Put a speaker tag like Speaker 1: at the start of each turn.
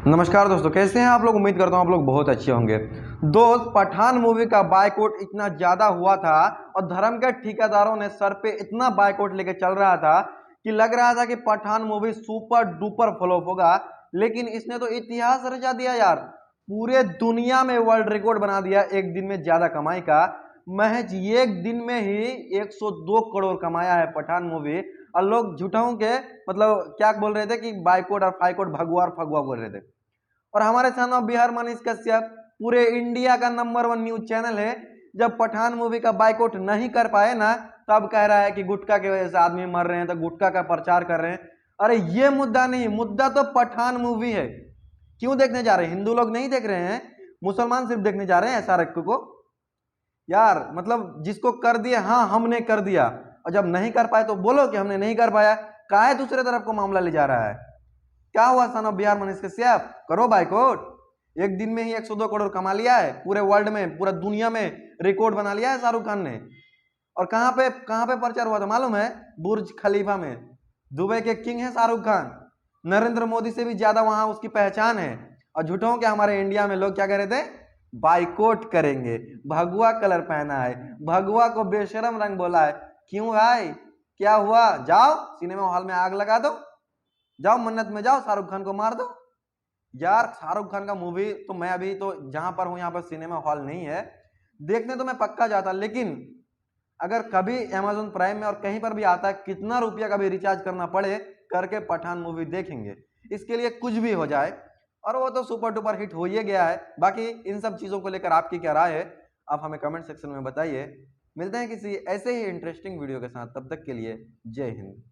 Speaker 1: नमस्कार दोस्तों, कैसे हैं आप लोग। उम्मीद करता हूं आप लोग बहुत अच्छे होंगे। दोस्त, पठान मूवी का बायकॉट इतना ज्यादा हुआ था और धर्म के ठेकेदारों ने सर पे इतना बायकॉट लेके चल रहा था कि लग रहा था कि Pathaan movie super duper flop होगा। लेकिन इसने तो इतिहास रचा दिया यार, पूरे दुनिया में वर्ल्ड रिकॉर्ड बना दिया एक दिन में ज्यादा कमाई का। महज एक दिन में ही 102 करोड़ कमाया है पठान मूवी। और लोग झूठाओं के मतलब क्या बोल रहे थे कि बाइकआउट और फाइकआउट, भगवा और फगवा बोल रहे थे। और हमारे सन ऑफ बिहार मनीष कश्यप पूरे इंडिया का नंबर 1 न्यूज चैनल है, जब पठान मूवी का बाइकआउट नहीं कर पाए ना, तब कह रहा है कि गुटखा की वजह से आदमी मर रहे हैं, तो गुटखा का प्रचार कर रहे हैं। अरे ये मुद्दा नहीं, मुद्दा तो पठान मूवी है। क्यों देखने जा रहे हैं? हिंदू लोग नहीं देख रहे हैं, मुसलमान सिर्फ देखने जा रहे हैं SRK को। यार मतलब जिसको कर दिया, हाँ हमने कर दिया, और जब नहीं कर पाए तो बोलो कि हमने नहीं कर पाया। काहे दूसरे तरफ को मामला ले जा रहा है? क्या हुआ सन ऑफ बिहार मनीष कश्यप? करो बाइकआउट। एक दिन में ही 102 करोड़ कमा लिया है, पूरे वर्ल्ड में, पूरा दुनिया में रिकॉर्ड बना लिया है शाहरुख खान ने। और कहां पे प्रचार हुआ था मालूम है? बुर्ज खलीफा में। दुबई के किंग है शाहरुख खान, नरेंद्र मोदी से भी ज्यादा वहां उसकी पहचान है। और झूठों के हमारे इंडिया में लोग क्या कह रहे थे? बाइकआउट करेंगे। भगवा कलर पहना है, भगवा को बेशरम रंग बोला है। क्यों भाई, क्या हुआ? जाओ सिनेमा हॉल में आग लगा दो, जाओ मन्नत में जाओ, शाहरुख खान को मार दो। यार शाहरुख खान का मूवी तो मैं अभी तो जहां पर हूं यहाँ पर सिनेमा हॉल नहीं है, देखने तो मैं पक्का जाता, लेकिन अगर कभी Amazon प्राइम में और कहीं पर भी आता है, कितना रुपया का भी रिचार्ज करना पड़े, करके पठान मूवी देखेंगे। इसके लिए कुछ भी हो जाए। और वो तो सुपर डुपर हिट हो ही गया है। बाकी इन सब चीजों को लेकर आपकी क्या राय है, आप हमें कमेंट सेक्शन में बताइए। मिलते हैं किसी ऐसे ही इंटरेस्टिंग वीडियो के साथ, तब तक के लिए जय हिंद।